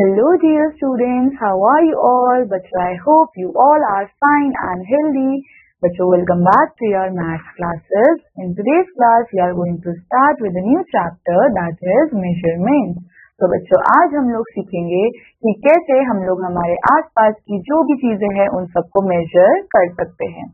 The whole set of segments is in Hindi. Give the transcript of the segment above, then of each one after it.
Hello dear students, how are you all? बच्चों, I hope you all are fine and healthy. बच्चों, welcome back to your maths classes. In today's class, we are going to start with a new chapter that is measurement. तो बच्चों, आज हम लोग सीखेंगे कि कैसे हम लोग हमारे आसपास की जो भी चीजें हैं उन सबको मेजर कर सकते हैं.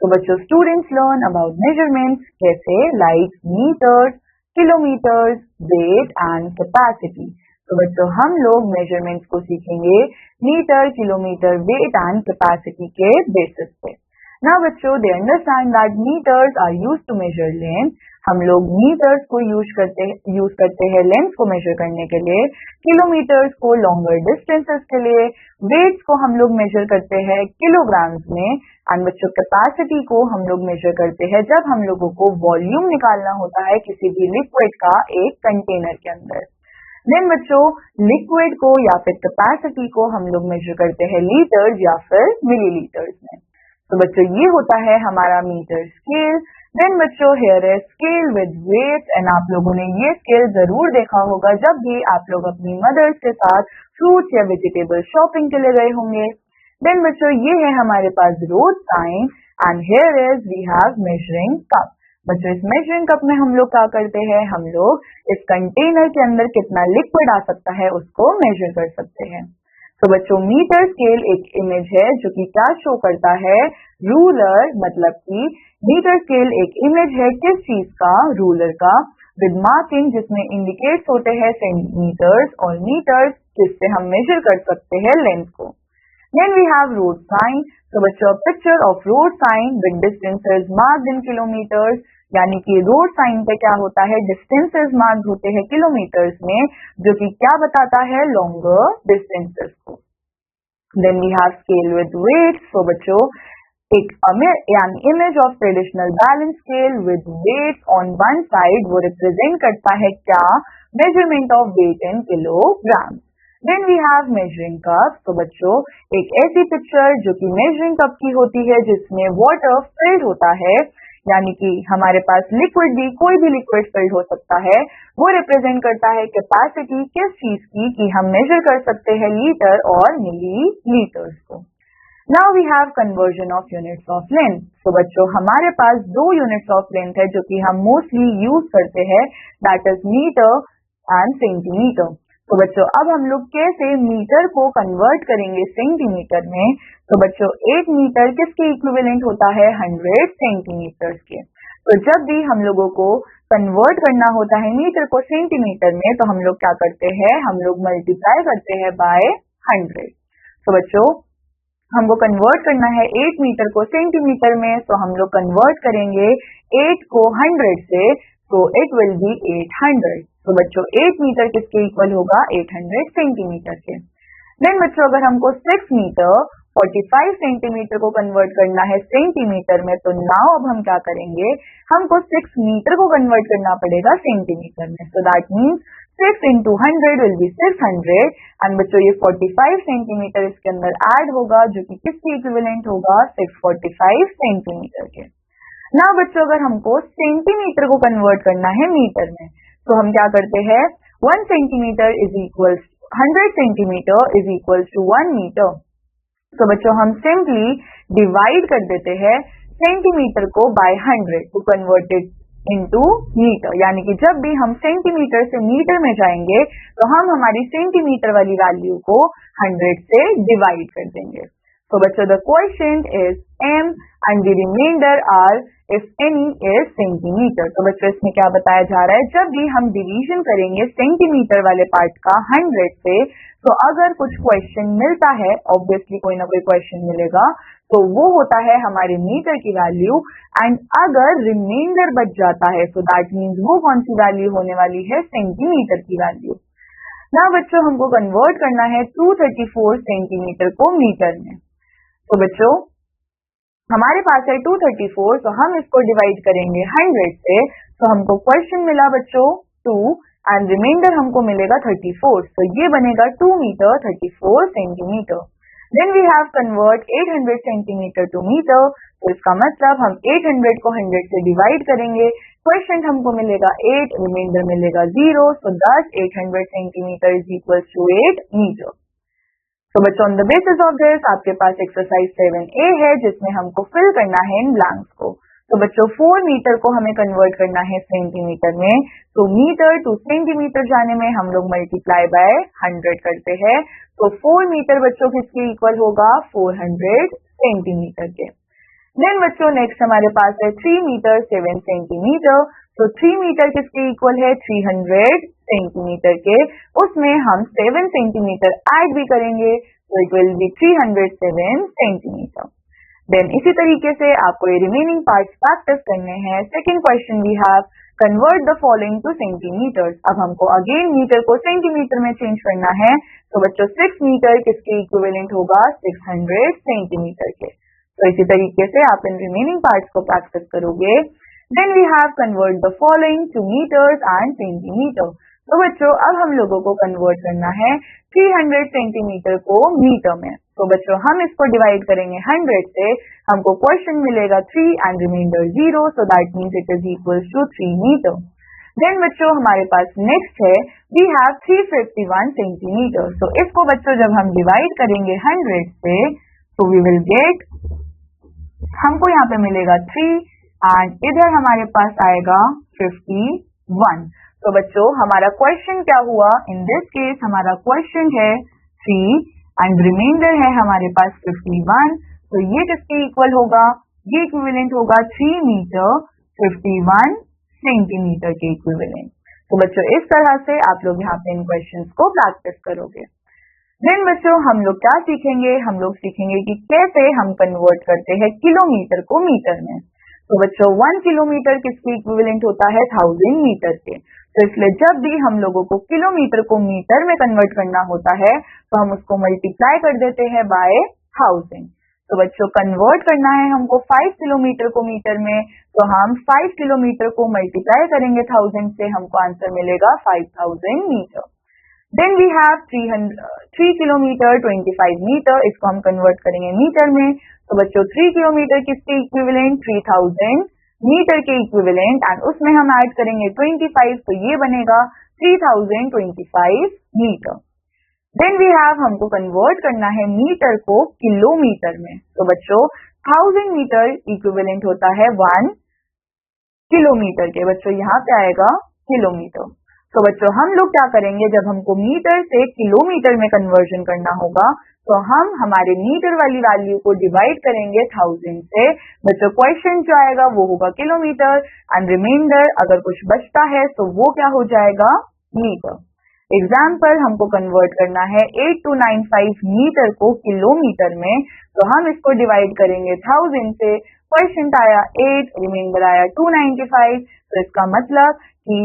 तो बच्चों, students learn about measurements कैसे like meters, kilometers, weight and capacity. तो बच्चों हम लोग मेजरमेंट्स को सीखेंगे metre, kilometre, weight and capacity के बेसिस पे. नाउ बच्चों they understand that metres are used to measure length. हम लोग मीटर्स को यूज करते हैं लेंथ को मेजर करने के लिए, किलोमीटर्स को लॉन्गर डिस्टेंसेस के लिए, वेट्स को हम लोग मेजर करते हैं किलोग्राम्स में, एंड बच्चों कैपेसिटी को हम लोग मेजर करते हैं जब हम लोगों को वॉल्यूम निकालना होता है किसी भी लिक्विड का एक कंटेनर के अंदर. देन बच्चों लिक्विड को या फिर कैपेसिटी को हम लोग मेजर करते हैं लीटर्स या फिर मिलीलीटर्स में. तो बच्चों ये होता है हमारा मीटर स्केल. देन बच्चों हेयर है स्केल विद वेट, एंड आप लोगों ने ये स्केल जरूर देखा होगा जब भी आप लोग अपनी मदर्स के साथ फ्रूट्स या वेजिटेबल शॉपिंग के लिए गए होंगे. देन बच्चों ये है हमारे पास road sign, and here is we have measuring cup. बच्चों इस मेजरिंग कप में हम लोग क्या करते हैं, हम लोग इस कंटेनर के अंदर कितना लिक्विड आ सकता है उसको मेजर कर सकते हैं. तो बच्चों मीटर स्केल एक इमेज है जो कि क्या शो करता है, रूलर. मतलब कि मीटर स्केल एक इमेज है किस चीज का, रूलर का, विद मार्किंग जिसमें इंडिकेट्स होते हैं सेंटीमीटर्स और मीटर्स जिससे हम मेजर कर सकते हैं लेंथ को. Then we have road sign. तो बच्चों picture of road sign with distances marked in kilometres, यानी कि रोड साइन पे क्या होता है, डिस्टेंसेस मार्क्ड होते हैं किलोमीटर्स में, जो कि क्या बताता है, लॉन्गर डिस्टेंसेस को. Then we have scale with weight. तो बच्चों एक image of traditional balance scale with weight on one side, वो रिप्रेजेंट करता है क्या, measurement of weight in kilogram. Then we have measuring cup. तो बच्चों एक ऐसी पिक्चर जो कि मेजरिंग कप की होती है जिसमें वाटर फिल्ड होता है, यानी कि हमारे पास लिक्विड भी, कोई भी लिक्विड फिल्ड हो सकता है, वो रिप्रेजेंट करता है कैपेसिटी किस चीज की, कि हम मेजर कर सकते हैं लीटर और मिलीलीटर्स को. Now we have conversion of units of length. तो बच्चों हमारे पास दो यूनिट्स ऑफ लेंथ है जो कि हम मोस्टली यूज करते हैं, that is metre and centimetre. तो बच्चों अब हम लोग कैसे मीटर को कन्वर्ट करेंगे सेंटीमीटर में. तो बच्चों 1 मीटर किसके इक्विवेलेंट होता है, 100 सेंटीमीटर्स के. तो जब भी हम लोगों को कन्वर्ट करना होता है मीटर को सेंटीमीटर में, तो हम लोग क्या करते हैं, हम लोग मल्टीप्लाई करते हैं बाय 100. तो बच्चों हमको कन्वर्ट करना है 8 मीटर को सेंटीमीटर में, तो हम लोग कन्वर्ट करेंगे 8 को 100 से, तो इट विल बी 800. तो बच्चों 8 मीटर किसके इक्वल होगा, 800 सेंटीमीटर के. देन बच्चों अगर हमको 6 मीटर 45 सेंटीमीटर को कन्वर्ट करना है सेंटीमीटर में, तो नाउ अब हम क्या करेंगे, हमको 6 मीटर को कन्वर्ट करना पड़ेगा सेंटीमीटर में. सो that means 6 into 100 will be 600, and बच्चों ये 45 सेंटीमीटर इसके अंदर ऐड होगा जो कि किसके इक्विवेलेंट होगा, 645 सेंटीमीटर के. ना बच्चों अगर हमको सेंटीमीटर को कन्वर्ट करना है मीटर में, तो हम क्या करते हैं, 1 centimetre is equal 100 centimetre is equal to 1 metre. तो बच्चों हम सिंपली डिवाइड कर देते हैं सेंटीमीटर को by 100 to convert it into metre, यानी कि जब भी हम सेंटीमीटर से मीटर में जाएंगे तो हम हमारी सेंटीमीटर वाली वैल्यू को 100 से डिवाइड कर देंगे. तो बच्चों the question is m and the reminder are if any is centimetre. तो बच्चों इसमें क्या बताया जा रहा है, जब भी हम डिवीजन करेंगे सेंटीमीटर वाले पार्ट का 100 से, तो अगर कुछ क्वेश्चन मिलता है, ऑब्वियसली कोई ना कोई क्वेश्चन मिलेगा, तो वो होता है हमारे मीटर की वैल्यू, एंड अगर रिमाइंडर बच जाता है तो दैट मीन्स वो कौन सी वैल्यू होने वाली है, सेंटीमीटर की वैल्यू. ना बच्चों हमको कन्वर्ट करना है 234 सेंटीमीटर को मीटर में. तो बच्चों हमारे पास है 234, तो हम इसको डिवाइड करेंगे 100 से, तो हमको क्वेश्चन मिला बच्चों 2 एंड रिमाइंडर हमको मिलेगा 34, तो ये बनेगा 2 metre 34 centimetre. Then we have convert 800 centimetre to metre. तो इसका मतलब हम 800 को 100 से डिवाइड करेंगे क्वेश्चन हमको मिलेगा 8, रिमाइंडर मिलेगा 0, so thus 800 centimetre is equal to 8 metre. तो बच्चों on the basis of this आपके पास एक्सरसाइज 7A है जिसमें हमको फिल करना है इन ब्लैंक्स को। तो बच्चों 4 मीटर को हमें कन्वर्ट करना है सेंटीमीटर में, तो मीटर टू सेंटीमीटर जाने में हम लोग मल्टीप्लाई बाय 100 करते हैं। तो 4 मीटर बच्चों किसके इक्वल होगा, 400 सेंटीमीटर के। देन बच्चों नेक्स्ट हमारे पास है 3 मीटर 7 सेंटीमीटर। तो 3 मीटर किसके इक्वल है, 300 सेंटीमीटर के। उसमें हम 7 सेंटीमीटर ऐड भी करेंगे तो it will be 307 centimetre. Then इसी तरीके से आपको ये रिमेनिंग पार्ट्स प्रैक्टिस करने हैं। Second question we have convert the following to centimetre. अब हमको अगेन मीटर को सेंटीमीटर में चेंज करना है। तो बच्चों 6 मीटर किसके इक्विवेलेंट होगा, 600 सेंटीमीटर के। तो इसी तरीके से आप इन रिमेनिंग पार्ट्स को प्रैक्टिस करोगे। Then we have convert the following to metres and centimetre. तो बच्चों अब हम लोगों को कन्वर्ट करना है 300 सेंटीमीटर को मीटर में। तो बच्चों हम इसको डिवाइड करेंगे 100 से, हमको क्वेश्चन मिलेगा 3 and reminder 0, so that means it is equal to 3 metre. Then बच्चों हमारे पास नेक्स्ट है वी हैव 351 सेंटीमीटर। तो इसको बच्चों जब हम डिवाइड करेंगे 100 से तो वी विल गेट, हमको यहाँ पे मिलेगा 3 एंड इधर हमारे पास आएगा 51। तो बच्चों हमारा क्वेश्चन क्या हुआ, इन दिस केस हमारा क्वेश्चन है 3 एंड रिमाइंडर है हमारे पास 51। तो ये किसके इक्वल होगा, ये इक्विवेलेंट होगा 3 मीटर 51 सेंटीमीटर के इक्विवेलेंट। तो बच्चों इस तरह से आप लोग यहाँ पे इन क्वेश्चंस को प्रैक्टिस करोगे। देन बच्चों हम लोग क्या सीखेंगे, हम लोग सीखेंगे कि कैसे हम कन्वर्ट करते हैं किलोमीटर को मीटर में। तो बच्चों 1 किलोमीटर किसके इक्विवेलेंट होता है, 1000 मीटर के। तो इसलिए जब भी हम लोगों को किलोमीटर को मीटर में कन्वर्ट करना होता है तो हम उसको मल्टीप्लाई कर देते हैं बाय 1000। तो बच्चों कन्वर्ट करना है हमको 5 किलोमीटर को मीटर में, तो हम 5 किलोमीटर को मल्टीप्लाई करेंगे 1000 से, हमको आंसर मिलेगा 5000 metre. Then we have 3 kilometre 25 metre, इसको हम कन्वर्ट करेंगे मीटर में। तो बच्चों 3 किलोमीटर किसके इक्विवेलेंट, 3000 मीटर के इक्विवेलेंट, एंड उसमें हम ऐड करेंगे 25, तो ये बनेगा 3025 मीटर। देन वी हैव, हमको कन्वर्ट करना है मीटर को किलोमीटर में। तो बच्चों 1000 मीटर इक्विवेलेंट होता है 1 किलोमीटर के। बच्चों यहाँ पे आएगा किलोमीटर। तो बच्चों हम लोग क्या करेंगे, जब हमको मीटर से किलोमीटर में कन्वर्जन करना होगा तो हम हमारे मीटर वाली वैल्यू को डिवाइड करेंगे 1000 से। बच्चों क्वेश्चन जो आएगा वो होगा किलोमीटर एंड रिमाइंडर अगर कुछ बचता है तो वो क्या हो जाएगा, मीटर। एग्जाम्पल हमको कन्वर्ट करना है 8295 मीटर को किलोमीटर में, तो हम इसको डिवाइड करेंगे 1000 से। क्वेश्चन आया 8, रिमाइंडर आया 295, तो इसका मतलब कि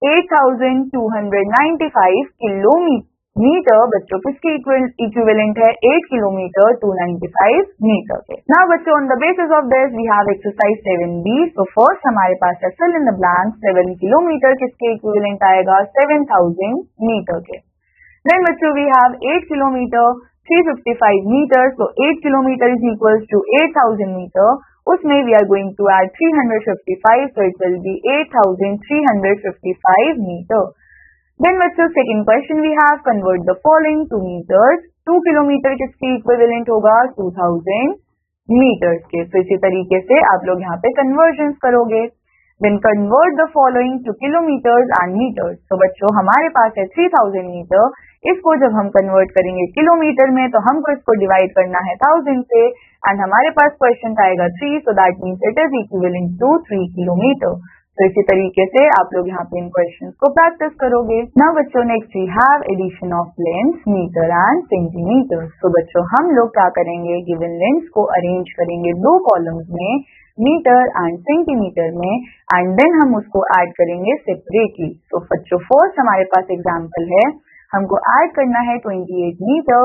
8295 किलोमीटर बच्चों किसके इक्विवेलेंट है, 8 किलोमीटर 295 मीटर के। नाउ बच्चों on the basis of this we have exercise 7B। तो फर्स्ट हमारे पास है fill in the blank. 7 kilometre किसके इक्विवेलेंट आएगा, 7000 मीटर के। देन बच्चों वी हैव 8 किलोमीटर 355 मीटर, तो 8 kilometre is equal to 8000 metre. उसमें we are going to add 355, so it will be 8355 metre. Then बच्चों second question we have convert the following to metres. 2 kilometre किसके इक्विवेलेंट होगा, 2000 मीटर्स के। तो इसी तरीके से आप लोग यहाँ पे कन्वर्जन करोगे। Then convert the following to kilometres and metres. तो बच्चों हमारे पास है 3000 मीटर, इसको जब हम कन्वर्ट करेंगे किलोमीटर में तो हमको इसको डिवाइड करना है 1000 से, एंड हमारे पास क्वेश्चन आएगा 3, so that means it is equivalent to 3 kilometre. तो इसी तरीके से आप लोग यहाँ पे इन क्वेश्चंस को प्रैक्टिस करोगे। नाउ बच्चों next we have addition of lengths, metre and centimetre. तो बच्चों हम लोग क्या करेंगे, गिवन लेंथ्स को अरेंज करेंगे 2 कॉलम्स में, मीटर एंड सेंटीमीटर में, एंड देन हम उसको ऐड करेंगे सेपरेटली। तो बच्चों फर्स्ट हमारे पास एग्जाम्पल है, हमको ऐड करना है 28 मीटर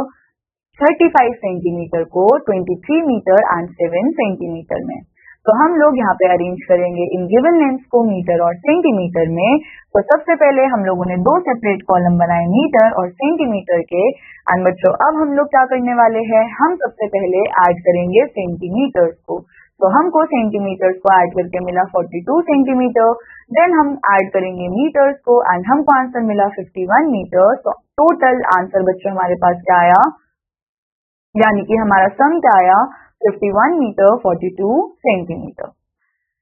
35 सेंटीमीटर को 23 मीटर एंड 7 सेंटीमीटर में। तो हम लोग यहाँ पे अरेंज करेंगे इन गिवन लेंथ्स को मीटर और सेंटीमीटर में। तो सबसे पहले हम लोगों ने 2 सेपरेट कॉलम बनाए मीटर और सेंटीमीटर के, एंड बच्चों अब हम लोग क्या करने वाले हैं, हम सबसे पहले ऐड करेंगे सेंटीमीटर को। तो हमको सेंटीमीटर्स को ऐड करके मिला 42 सेंटीमीटर। देन हम ऐड करेंगे मीटर्स को एंड हमको आंसर मिला 51 मीटर। तो टोटल आंसर बच्चों हमारे पास क्या आया, यानी कि हमारा सम क्या आया, 51 metre 42 centimetre.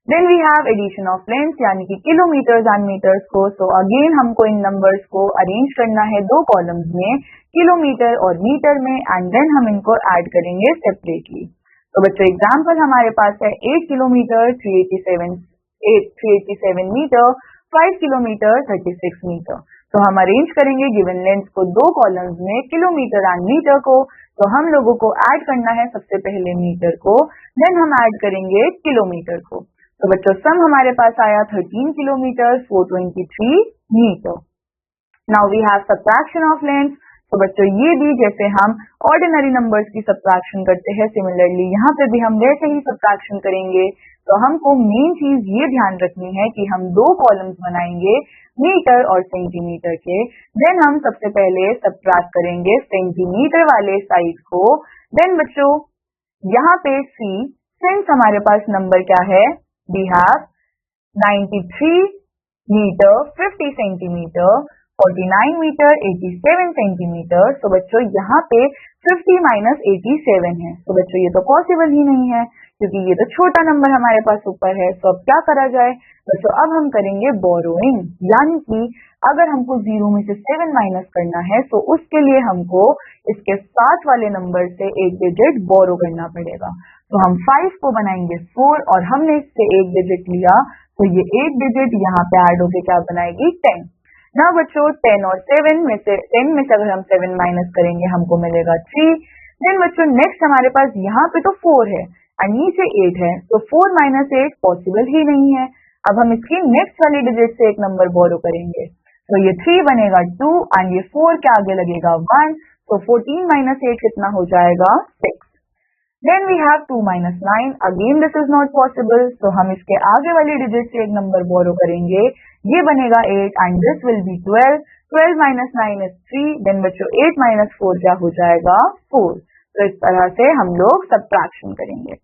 Then we have addition of length यानी कि किलोमीटर्स एंड मीटर्स को। सो अगेन हमको इन नंबर्स को अरेंज करना है दो कॉलम्स में, किलोमीटर और मीटर में, एंड देन हम इनको ऐड करेंगे सेपरेटली। तो बच्चों एग्जाम्पल हमारे पास है 8 किलोमीटर 387 मीटर, 5 किलोमीटर 36 मीटर। तो हम अरेंज करेंगे गिवन लेंथ को दो कॉलम्स में, किलोमीटर एंड मीटर को। तो हम लोगों को ऐड करना है सबसे पहले मीटर को, देन हम ऐड करेंगे किलोमीटर को। तो बच्चों सम हमारे पास आया 13 kilometre 423 metre. Now we have subtraction of length. तो बच्चों ये भी जैसे हम ऑर्डिनरी नंबर्स की सब्ट्रैक्शन करते हैं, सिमिलरली यहाँ पे भी हम वैसे ही सब्ट्रैक्शन करेंगे। तो हमको मेन चीज ये ध्यान रखनी है कि हम दो कॉलम्स बनाएंगे मीटर और सेंटीमीटर के। देन हम सबसे पहले सब्ट्रैक्ट करेंगे सेंटीमीटर वाले साइड को। देन बच्चों यहाँ पे सी, सिंस हमारे पास नंबर क्या है, we have 93 metre 50 centimetre, 49 metre 87 centimetre. तो बच्चों यहाँ पे 50 माइनस 87 है। तो बच्चों ये तो पॉसिबल ही नहीं है क्योंकि ये तो छोटा नंबर हमारे पास ऊपर है। तो अब क्या करा जाए बच्चों, अब हम करेंगे बोरोइंग, यानी कि अगर हमको 0 में से 7 माइनस करना है तो उसके लिए हमको इसके साथ वाले नंबर से एक डिजिट बोरो करना पड़ेगा। तो हम 5 को बनाएंगे 4 और हमने इससे एक डिजिट लिया, तो ये एक डिजिट यहाँ पे ऐड होके क्या बनाएगी 10। ना बच्चों 10 और 7 में से अगर हम 7 माइनस करेंगे हमको मिलेगा 3। देन बच्चों नेक्स्ट हमारे पास यहाँ पे तो 4 है और नीचे 8 है, तो 4 माइनस 8 पॉसिबल ही नहीं है। अब हम इसकी नेक्स्ट वाली डिजिट से एक नंबर बोरो करेंगे, तो ये 3 बनेगा 2 एंड ये 4 के आगे लगेगा 1, तो 14 माइनस 8 कितना हो जाएगा 6। Then we have 2 minus 9. Again this is not possible. So हम इसके आगे वाली डिजिट से एक नंबर बोरो करेंगे, ये बनेगा 8 and this will be 12. 12 minus 9 is 3. Then बच्चों 8 minus 4 क्या हो जाएगा 4. तो इस तरह से हम लोग सब्ट्रैक्शन करेंगे।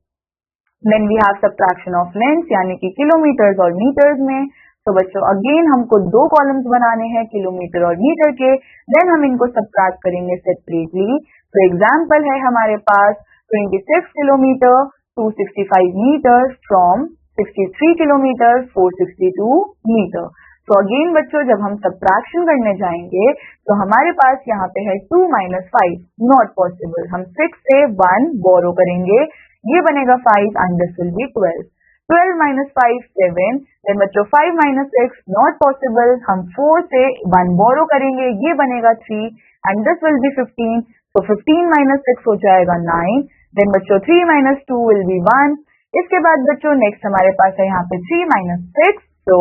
Then we have subtraction of length यानी कि किलोमीटर्स और मीटर्स में। तो बच्चों अगेन हमको दो कॉलम्स बनाने हैं किलोमीटर और मीटर के, देन हम इनको सब्ट्रैक्ट करेंगे सेपरेटली। तो एग्जाम्पल है हमारे पास 26 kilometre 265 metre from 63 kilometre 462 metre. तो अगेन बच्चों जब हम सब्ट्रैक्शन करने जाएंगे तो हमारे पास यहाँ पे है 2 minus 5, नॉट पॉसिबल। हम 6 से 1 बोरो करेंगे, ये बनेगा 5 and this will be 12. 12 minus 5 7, then बच्चों 5 minus 6 नॉट पॉसिबल। हम 4 से 1 बोरो करेंगे, ये बनेगा 3 and this will be 15. तो 15 minus 6 हो जाएगा 9, देन बच्चों 3 minus 2 will be 1. इसके बाद बच्चों नेक्स्ट हमारे पास है यहाँ पे 3 minus 6, तो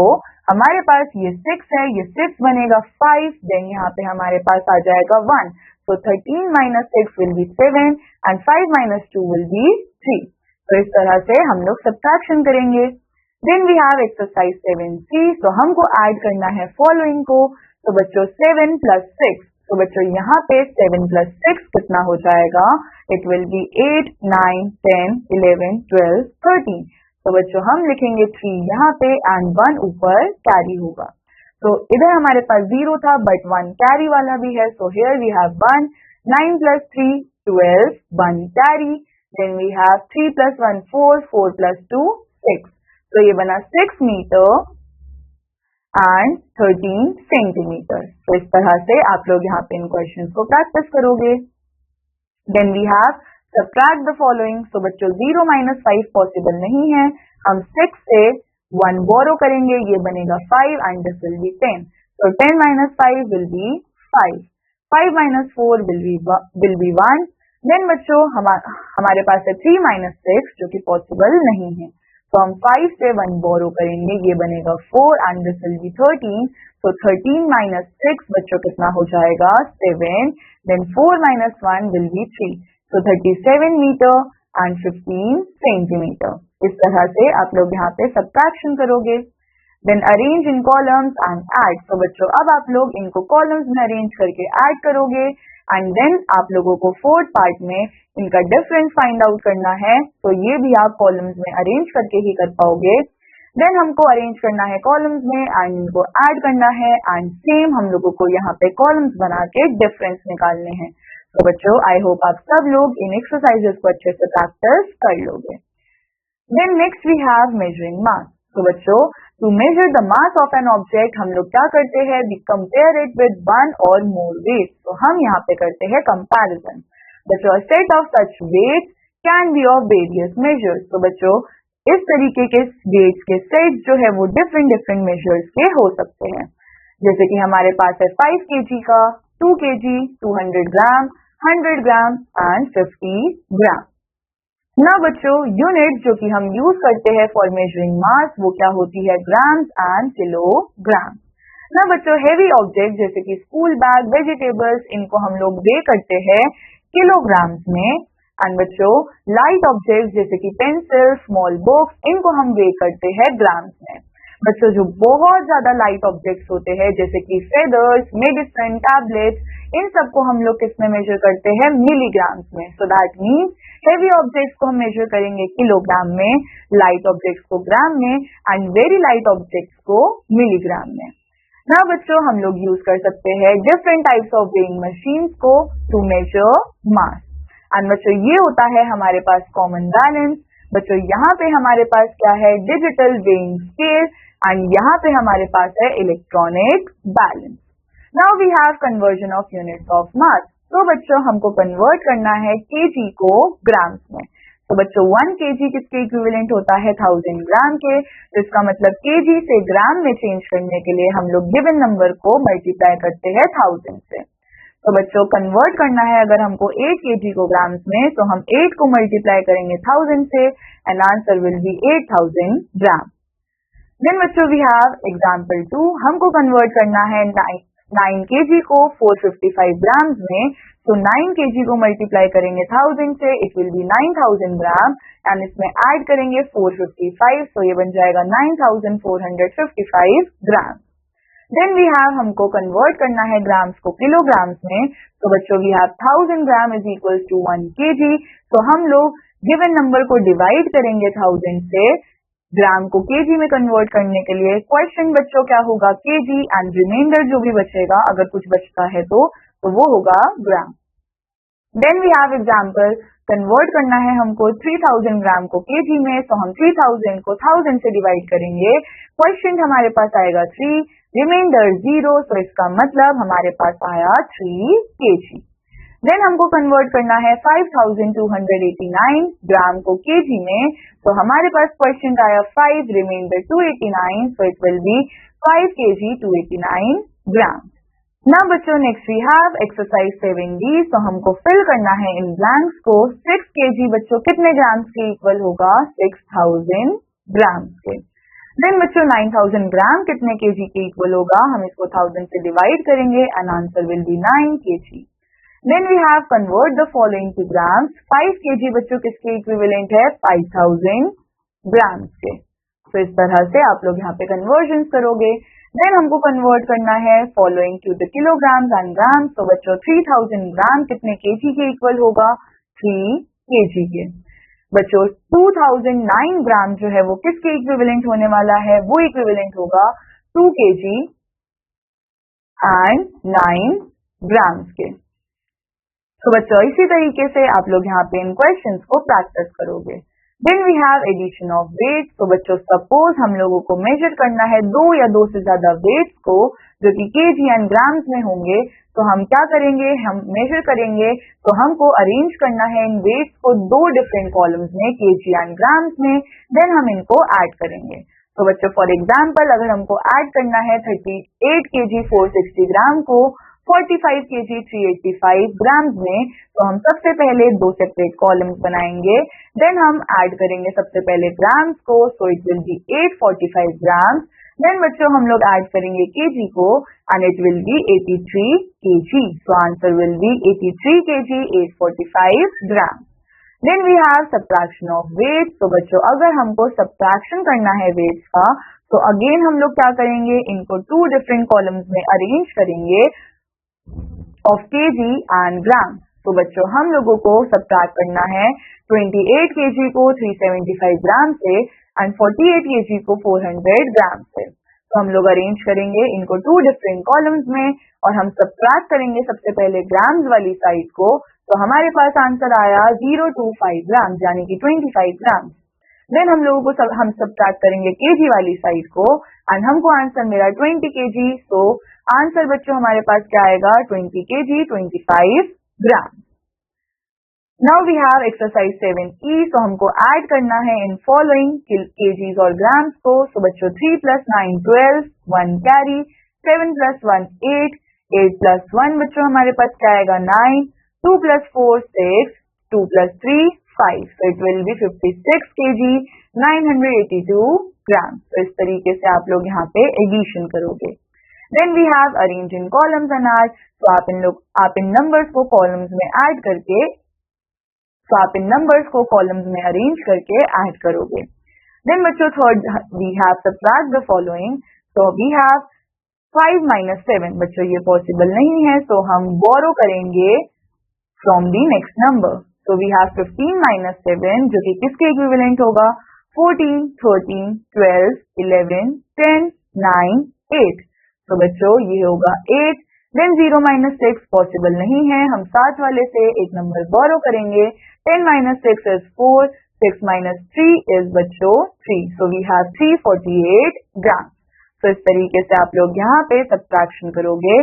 हमारे पास ये 6 है, ये 6 बनेगा 5, देन यहाँ पे हमारे पास आ जाएगा 1. तो 13 minus 6 will be 7 and 5 minus 2 will be 3. तो इस तरह से हम लोग सब्ट्रैक्शन करेंगे। Then we have exercise 7C। तो हमको ऐड करना है फॉलोइंग को। तो बच्चों 7 plus 6, तो बच्चों यहाँ पे 7 plus 6 कितना हो जाएगा, इट विल बी 8 9 10 11 12 13। तो बच्चों हम लिखेंगे 3 यहाँ पे एंड 1 ऊपर कैरी होगा। तो इधर हमारे पास 0 था बट 1 कैरी वाला भी है, so here we have 1। 9 plus 3 12, 1 carry. Then we have 3 plus 1 4, 4 plus 2 6। तो ये बना 6 मीटर एंड 13 सेंटीमीटर। तो इस तरह से आप लोग यहाँ पे इन क्वेश्चंस को प्रैक्टिस करोगे। Then we have subtract the following. तो बच्चों 0 minus 5 पॉसिबल नहीं है, हम 6 से 1 बोरो करेंगे, ये बनेगा 5 एंड दिस विल बी 10। तो 10 minus 5 will be 5, 5 minus 4 will be 1। Then बच्चों हमारे पास है 3 minus 6 जो कि पॉसिबल नहीं है, तो हम 5 से 1 बोरो करेंगे, ये बनेगा 4 एंड दिस विल बी 13। तो 13 minus 6 बच्चों कितना हो जाएगा 7, देन 4 minus 1 विल बी 3। तो 37 मीटर एंड 15 सेंटीमीटर। इस तरह से आप लोग यहाँ पे सब्ट्रैक्शन करोगे। Then arrange in columns and add. तो बच्चों अब आप लोग इनको कॉलम्स में अरेंज करके ऐड करोगे एंड देन आप लोगों को फोर्थ पार्ट में इनका डिफरेंस फाइंड आउट करना है, तो ये भी आप कॉलम्स में अरेंज करके ही कर पाओगे। देन हमको अरेंज करना है कॉलम्स में एंड इनको ऐड करना है एंड सेम हम लोगों को यहाँ पे कॉलम्स बना के डिफरेंस निकालने हैं। तो बच्चों आई होप आप सब लोग इन एक्सरसाइजेस को अच्छे से प्रैक्टिस कर लोगे। Then next we have measuring mass. तो बच्चों to measure the mass of an object हम लोग क्या करते हैं, we compare it with one or more wait. तो हम यहाँ पे करते हैं कंपैरिजन। बच्चों set of such weight can be of various measures. तो बच्चों इस तरीके के वेट्स के सेट जो है वो डिफरेंट मेजर्स के हो सकते हैं। जैसे कि हमारे पास है 5 kg का, 2 kg, 200 ग्राम, 100 ग्राम एंड 50 ग्राम। ना बच्चों यूनिट जो कि हम यूज करते हैं फॉर मेजरिंग मास वो क्या होती है, ग्राम्स एंड किलोग्राम। ना बच्चों हेवी ऑब्जेक्ट जैसे कि स्कूल बैग, वेजिटेबल्स, इनको हम लोग वे करते हैं किलोग्राम्स में। एंड बच्चों लाइट ऑब्जेक्ट जैसे कि पेंसिल, स्मॉल बुक्स, इनको हम वे करते हैं ग्राम्स में। बच्चों जो बहुत ज्यादा लाइट ऑब्जेक्ट्स होते हैं जैसे कि फेदर्स, मेडिसिन, टैबलेट्स, इन सबको हम लोग किस में मेजर करते हैं, मिलीग्राम्स में। सो दैट मीन्स हेवी ऑब्जेक्ट्स को हम मेजर करेंगे किलोग्राम में, लाइट ऑब्जेक्ट्स को ग्राम में एंड वेरी लाइट ऑब्जेक्ट्स को मिलीग्राम में। ना बच्चों हम लोग यूज कर सकते हैं different types of weighing machines को टू मेजर मास। एंड बच्चों ये होता है हमारे पास कॉमन बैलेंस। बच्चों यहाँ पे हमारे पास क्या है, डिजिटल वेइंग स्केल एंड यहाँ पे हमारे पास है electronic balance. Now we have conversion of units of mass. तो बच्चों हमको कन्वर्ट करना है केजी को ग्राम्स में। तो बच्चों 1 kg किसके इक्विवेलेंट होता है, 1000 ग्राम के। तो इसका मतलब केजी से ग्राम में चेंज करने के लिए हम लोग गिवन नंबर को मल्टीप्लाई करते हैं 1000 से। तो बच्चों कन्वर्ट करना है अगर हमको 8 kg को ग्राम्स में, तो हम 8 को मल्टीप्लाई करेंगे 1000 से and answer will be 8000 gram. Then बच्चों वी हैव एग्जांपल 2। हमको कन्वर्ट करना है 9 kg को 455 ग्राम्स में। तो 9 kg को मल्टीप्लाई करेंगे 1000 से, it will be 9000 gram and इसमें ऐड करेंगे 455, तो ये बन जाएगा 9455 ग्राम। देन वी हैव हमको कन्वर्ट करना है ग्राम्स को किलोग्राम्स में। तो बच्चों we have 1000 gram is equal to 1 kg। तो हम लोग गिवन नंबर को डिवाइड करेंगे 1000 से ग्राम को केजी में कन्वर्ट करने के लिए। क्वेश्चन बच्चों क्या होगा, केजी एंड रिमाइंडर जो भी बचेगा, अगर कुछ बचता है तो वो होगा gram. Then we have example, convert करना है हमको 3000 ग्राम को केजी में। तो हम 3000 को 1000 से डिवाइड करेंगे। क्वेश्चन हमारे पास आएगा 3, रिमाइंडर 0, तो इसका मतलब हमारे पास आया 3 kg। देन हमको कन्वर्ट करना है 5289 ग्राम को केजी में। तो हमारे पास क्वेश्चन आया 5, reminder 289, so it will be 5 kg 289 gram. ना बच्चों next we have exercise 7D। तो हमको फिल करना है इन ब्लैंक्स को। 6 kg बच्चों कितने ग्राम्स के इक्वल होगा, 6000 ग्राम्स के। देन बच्चों 9000 ग्राम कितने केजी के इक्वल होगा, हम इसको 1000 से डिवाइड करेंगे and answer will be 9 kg। Then we have convert the following to grams. 5 kg बच्चों किसके इक्विवेलेंट है, 5000 ग्राम्स के। तो इस तरह से आप लोग यहाँ पे कन्वर्जन करोगे। देन हमको कन्वर्ट करना है following to the kilograms and grams. तो बच्चों 3000 ग्राम कितने केजी के इक्वल होगा, 3 kg के। बच्चों 2009 ग्राम जो है वो किसके इक्विवेलेंट होने वाला है, वो इक्विवेलेंट होगा 2 kg एंड 9 ग्राम्स के। तो बच्चों इसी तरीके से आप लोग यहाँ पे इन क्वेश्चंस को प्रैक्टिस करोगे। Then we have addition of weights. तो बच्चों सपोज हम लोगों को मेजर करना है 2 या 2 से ज्यादा वेट्स को जो कि केजी एंड ग्राम्स में होंगे। तो हम क्या करेंगे, हम मेजर करेंगे। तो हमको अरेंज करना है इन वेट्स को 2 डिफरेंट कॉलम्स में, केजी एंड ग्राम्स में। देन हम इनको ऐड करेंगे। तो बच्चों फॉर एग्जाम्पल अगर हमको ऐड करना है 38 kg 460 ग्राम को 45 kg 385 ग्राम्स में, तो हम सबसे पहले 2 सेपरेट कॉलम्स बनाएंगे। देन हम ऐड करेंगे सबसे पहले ग्राम्स को, so it will be 845 grams. Then बच्चों हम लोग ऐड करेंगे केजी को and it will be 83 kg। So answer will be 83 kg 845 gram. Then we have subtraction of weights. तो बच्चों अगर हमको सब्ट्रैक्शन करना है वेट्स का, तो अगेन हम लोग क्या करेंगे, इनको 2 डिफरेंट कॉलम्स में अरेंज करेंगे of kg and gram. तो बच्चों हम लोगों को सब्ट्रैक्ट करना है 28 kg को 375 ग्राम से एंड 48 kg को 400 ग्राम से। तो हम लोग अरेंज करेंगे इनको 2 डिफरेंट कॉलम्स में और हम सब्ट्रैक्ट करेंगे सबसे पहले ग्राम्स वाली साइड को। तो हमारे पास आंसर आया 025 ग्राम यानी कि 25 ग्राम। देन हम लोगों को हम सब्ट्रैक्ट करेंगे केजी वाली साइड को एंड हमको आंसर मिला 20 kg। सो आंसर बच्चों हमारे पास क्या आएगा 20 kg 25 gram. Now we have exercise 7E। So हमको ऐड करना है इन फॉलोइंग kgs और ग्राम्स को। सो बच्चों 3 + 9 12, 1 कैरी, 7 + 1 8, 8 + 1 बच्चों हमारे पास क्या आएगा 9, 2 + 4 6, 2 + 3 5। So it will be 56 kg 982 ग्राम। तो इस तरीके से आप लोग यहाँ पे एडिशन करोगे। Then we have arrange in columns and add. तो आप इन नंबर्स को कॉलम्स में ऐड करके अरेंज करके ऐड करोगे। देन बच्चों third we have subtract the following. तो वी हैव 5 - 7। बच्चों ये पॉसिबल नहीं है, तो हम बोरो करेंगे फ्रॉम द नेक्स्ट नंबर। तो वी हैव 15 - 7 जो कि किसके इक्विवेलेंट होगा 14, 13, 12, 11, 10, 9, 8। तो बच्चों ये होगा 8। देन 0 - 6 पॉसिबल नहीं है, हम साथ वाले से एक नंबर बोरो करेंगे। 10 - 6 is 4, 6 - 3 is बच्चों 3। So we have 348 ग्राम। तो इस तरीके से आप लोग यहाँ पे सब्ट्रैक्शन करोगे।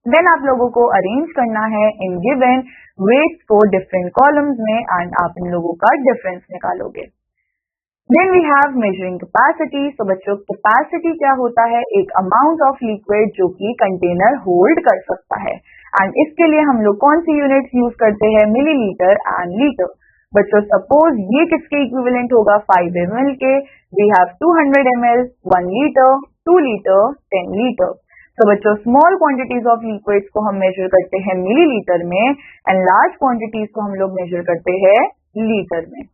देन आप लोगों को अरेंज करना है इन गिवन वेट्स को डिफरेंट कॉलम्स में एंड आप इन लोगों का डिफरेंस निकालोगे। Then we have measuring capacity. तो बच्चों कैपेसिटी क्या होता है एक अमाउंट ऑफ लिक्विड जो कि कंटेनर होल्ड कर सकता है एंड इसके लिए हम लोग कौन सी यूनिट्स यूज करते हैं मिलीलीटर एंड लीटर। बच्चों सपोज ये किसके इक्विवेलेंट होगा 5 ml के। We have 200 ml, 1 litre, 2 litre, 10 litre. तो बच्चों स्मॉल क्वांटिटीज ऑफ लिक्विड्स को हम मेजर करते हैं मिलीलीटर में एंड लार्ज क्वांटिटीज को हम लोग मेजर करते हैं लीटर में।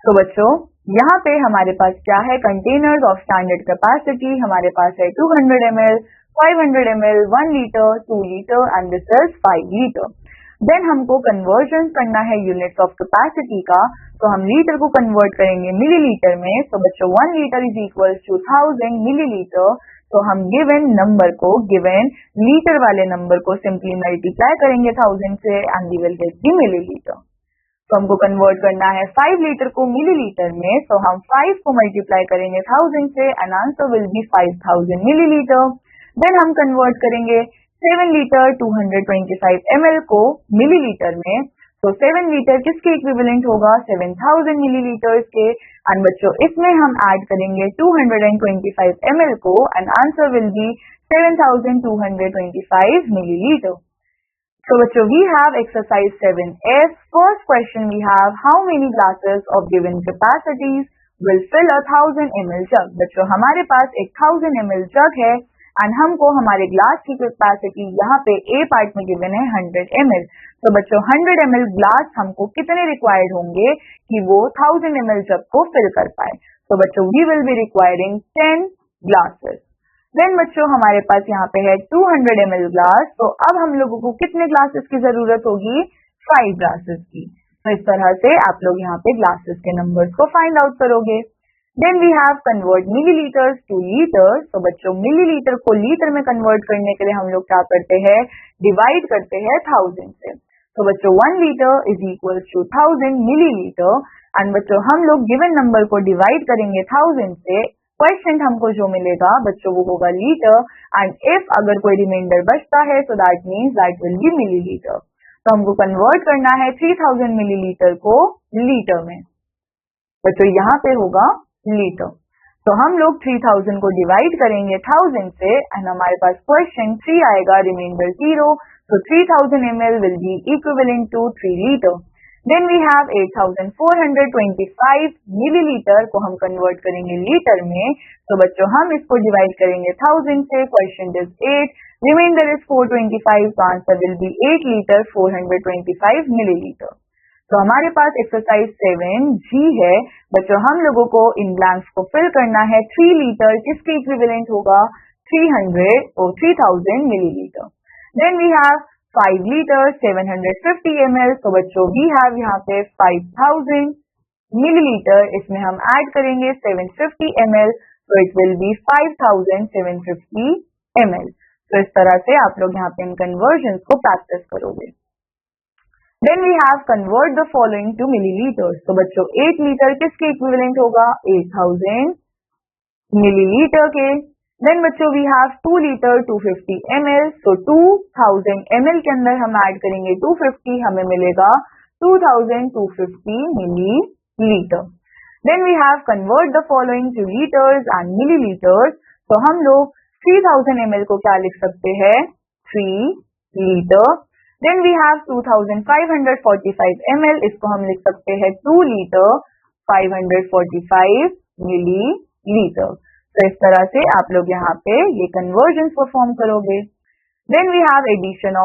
तो बच्चों यहाँ पे हमारे पास क्या है कंटेनर्स ऑफ स्टैंडर्ड कैपेसिटी हमारे पास है 200 ml, 500 ml, 1 litre, 2 litre and this is 5 litre. Then हमको कन्वर्जन करना है यूनिट्स ऑफ कैपेसिटी का। तो हम लीटर को कन्वर्ट करेंगे मिलीलीटर में। तो बच्चों 1 litre is equal to 1000 millilitre. तो हम गिवन नंबर को गिवन लीटर वाले नंबर को सिंपली मल्टीप्लाई करेंगे 1000 से and we will get the millilitre. तो हमको कन्वर्ट करना है 5 लीटर को मिलीलीटर में। तो हम 5 को मल्टीप्लाई करेंगे 1000 से and answer will be 5000 millilitre. Then हम कन्वर्ट करेंगे 7 लीटर 225 ml को मिलीलीटर में। तो 7 लीटर किसके इक्विवेलेंट होगा 7000 मिलीलीटर्स के एंड बच्चों इसमें हम ऐड करेंगे 225 ml को and answer will B 7225 millilitre. So बच्चों we have exercise 7F. First question we have how many glasses of given capacities will fill a 1000 ml jug। बच्चों हमारे पास एक 1000 ml जग है एंड हमको हमारे ग्लास की कैपेसिटी यहाँ पे ए पार्ट में गिवन है 100 ml। तो बच्चों 100 ml ग्लास हमको कितने रिक्वायर्ड होंगे कि वो 1000 ml जग को फिल कर पाए। तो बच्चों we will be requiring 10 glasses। Then बच्चों हमारे पास यहाँ पे है 200 ml ग्लास। तो अब हम लोगों को कितने ग्लासेस की जरूरत होगी 5 ग्लासेस की। तो इस तरह से आप लोग यहाँ पे ग्लासेस के नंबर्स को फाइंड आउट करोगे। Then we have convert millilitres to litres. तो बच्चों मिलीलीटर को लीटर में कन्वर्ट करने के लिए हम लोग क्या करते हैं डिवाइड करते हैं 1000 से। तो बच्चों 1 litre is equal to 1000 millilitre and बच्चों हम लोग गिवन नंबर को डिवाइड करेंगे 1000 से। क्वेश्चन हमको जो मिलेगा बच्चों वो होगा लीटर एंड इफ अगर कोई रिमाइंडर बचता है तो that means that will be millilitre. तो हमको कन्वर्ट करना है 3000 मिलीलीटर को लीटर में। बच्चों यहाँ पे होगा लीटर। तो हम लोग 3000 को डिवाइड करेंगे 1000 से एंड हमारे पास क्वेश्चन 3 आएगा रिमाइंडर 0। तो 3000 ml will be equivalent to 3 litre. Then we have 8425 millilitre को हम कन्वर्ट करेंगे लीटर में। तो बच्चों हम इसको डिवाइड करेंगे 1000 से। Question is 8, reminder is 425। तो answer will be 8 litre 425 millilitre. तो हमारे पास एक्सरसाइज 7G है। बच्चों हम लोगों को इन ब्लैंक्स को फिल करना है 3 लीटर किसके इक्विवेलेंट होगा 3000 millilitre. Then we have 5 litre 750 ml, तो बच्चों वी हैव यहाँ पे 5000 मिलीलीटर, इसमें हम ऐड करेंगे 750 ml, तो इट विल बी 5750 ml। तो इस तरह से आप लोग यहाँ पे इन कन्वर्जन को प्रैक्टिस करोगे। Then we have convert the following to millilitres, तो बच्चों 8 लीटर किसके इक्विवेलेंट होगा, 8000 मिलीलीटर के। देन बच्चों वी हैव 2 लीटर 250 ml, तो 2000 ml के अंदर हम ऐड करेंगे 250, हमें मिलेगा 2250 millilitre. Then we have convert the following to litres and millilitres, तो हम लोग 3000 ml को क्या लिख सकते हैं, 3 litre. Then we have 2545 ml, इसको हम लिख सकते हैं 2 लीटर 545 मिलीलीटर। तो इस तरह से आप लोग यहाँ पे ये कन्वर्जन परफॉर्म करोगे। Then we have addition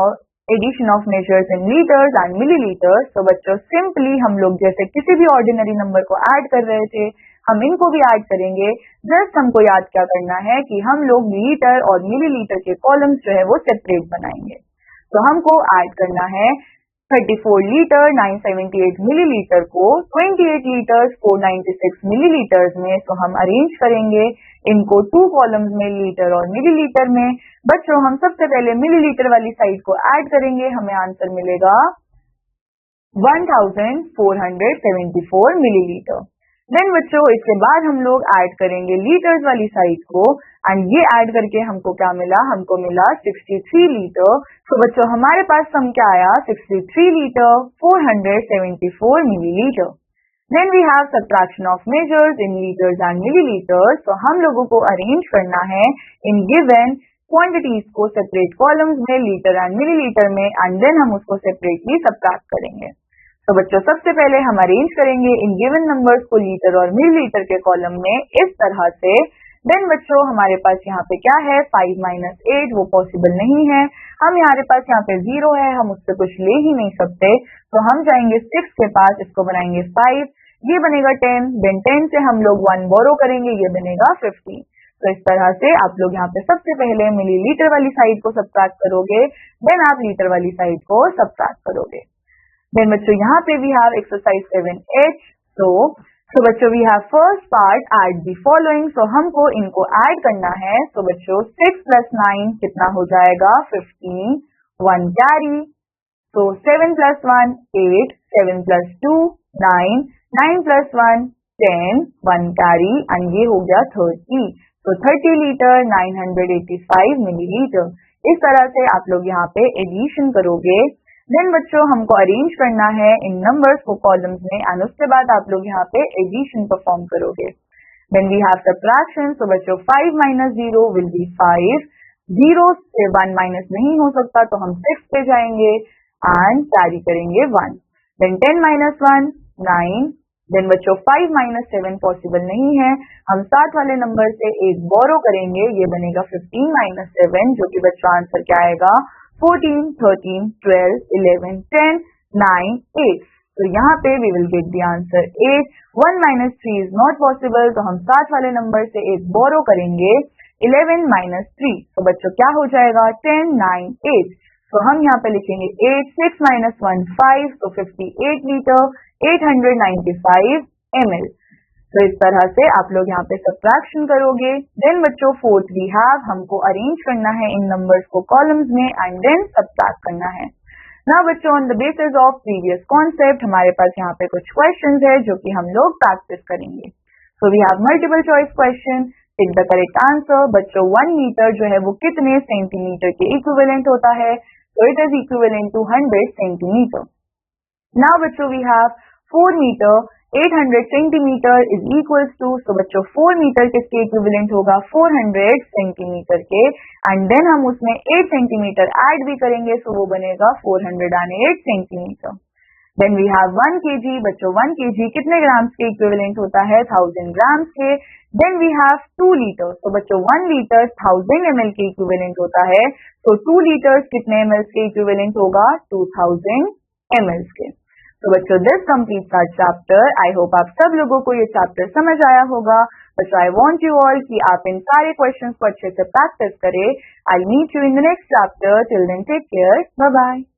of measures in litres and millilitres, तो बच्चों सिंपली हम लोग जैसे किसी भी ऑर्डिनरी नंबर को ऐड कर रहे थे, हम इनको भी ऐड करेंगे। जस्ट हमको याद क्या करना है कि हम लोग लीटर और मिलीलीटर के कॉलम्स जो है वो सेपरेट बनाएंगे। तो हमको ऐड करना है 34 लीटर 978 मिलीलीटर को 28 लीटर 496 मिलीलीटर्स में, तो हम अरेंज करेंगे इनको 2 कॉलम्स में, लीटर और मिलीलीटर में। बच्चों हम सबसे पहले मिलीलीटर वाली साइड को ऐड करेंगे, हमें आंसर मिलेगा 1474 मिलीलीटर। देन बच्चों इसके बाद हम लोग ऐड करेंगे लीटर्स वाली साइड को, एंड ये ऐड करके हमको क्या मिला, हमको मिला 63 लीटर। तो बच्चों हमारे पास सम क्या आया, 63 litre 474 millilitre. Then we have subtraction of measures in litres and millilitres, तो हम लोगों को अरेंज करना है इन गिवन क्वांटिटीज को सेपरेट कॉलम्स में, लीटर एंड मिलीलीटर में, एंड देन हम उसको सेपरेटली सब्ट्रैक्ट करेंगे। तो बच्चों सबसे पहले हम अरेंज करेंगे इन गिवन नंबर्स को लीटर और मिलीलीटर के कॉलम में इस तरह से। देन बच्चों हमारे पास यहाँ पे क्या है, 5 - 8, वो पॉसिबल नहीं है। हम हमारे पास यहाँ पे 0 है, हम उससे कुछ ले ही नहीं सकते, तो हम जाएंगे 6 के पास, इसको बनाएंगे 5, ये बनेगा 10, देन 10 से हम लोग 1 बोरो करेंगे, ये बनेगा 50। तो इस तरह से आप लोग यहाँ पे सबसे पहले मिलीलीटर वाली साइड को सब्ट्रैक्ट करोगे, देन आप लीटर वाली साइड को सब्ट्रैक्ट करोगे। देन बच्चों यहाँ पे we have exercise 7H, so बच्चों we have first part add the following, so हमको इनको ऐड करना है। तो बच्चों 6 + 9 कितना हो जाएगा, 15, 1 कैरी, so 7 + 1 8, 7 + 2 9, 9 + 1 10, 1 कैरी, एंड ये हो गया 30, तो 30 लीटर 985 मिलीलीटर। इस तरह से आप लोग यहाँ पे एडिशन करोगे। देन बच्चों हमको अरेंज करना है इन नंबर्स को कॉलम्स में, एंड उसके बाद आप लोग यहाँ पे एडिशन परफॉर्म करोगे। देन वी हैव सब्ट्रैक्शन, तो बच्चों 5 - 0 विल बी 5, 0 से 1 माइनस नहीं हो सकता, तो हम 6 पे जाएंगे एंड कैरी करेंगे 1। देन 10 - 1 9, देन बच्चों 5 - 7 पॉसिबल नहीं है, हम 7 वाले नंबर से 1 बोरो करेंगे, ये बनेगा 15 - 7, जो कि बच्चों आंसर क्या आएगा, 14, 13, 12, 11, 10, 9, 8। तो यहाँ पे we will get the answer 8। 1 - 3 is not possible, तो हम 7 वाले नंबर से 1 बोरो करेंगे, 11 - 3, तो बच्चों क्या हो जाएगा, 10, 9, 8। तो हम यहाँ पे लिखेंगे 8, 6 - 1 5, तो 58 लीटर 895 ml। तो इस तरह से आप लोग यहाँ पे सब्ट्रैक्शन करोगे। देन बच्चों 4th वी हैव, हमको अरेंज करना है इन नंबर्स को कॉलम्स में एंड देन सब्ट्रैक्ट करना है। नाउ बच्चों on the basis of previous concept हमारे पास यहाँ पे कुछ क्वेश्चंस है जो कि हम लोग प्रैक्टिस करेंगे। So we have multiple choice question, tick the correct answer. बच्चों 1 मीटर जो है वो कितने सेंटीमीटर के इक्विवेलेंट होता है, तो it is equivalent to 100 centimetre. Now बच्चों we have 4 metre 800 centimetre is equals to, तो बच्चों 4 मीटर किसके इक्विवेलेंट होगा, 400 सेंटीमीटर के, एंड देन हम उसमें 8 सेंटीमीटर ऐड भी करेंगे, सो वो बनेगा 408 centimetre. Then we have 1 kg, बच्चों 1 kg कितने ग्राम्स के इक्विवेलेंट होता है, 1000 ग्राम्स के। देन वी हैव 2 लीटर, तो बच्चों 1 लीटर 1000 ml के इक्विवेलेंट होता है, तो 2 लीटर कितने ml के इक्विवेलेंट होगा, 2000 ml के। तो बच्चों this completes our chapter. I hope आप सब लोगों को ये चैप्टर समझ आया होगा। But I want you all कि आप इन सारे क्वेश्चंस को अच्छे से प्रैक्टिस करें. I meet you in the next chapter. Till then take care. Bye bye.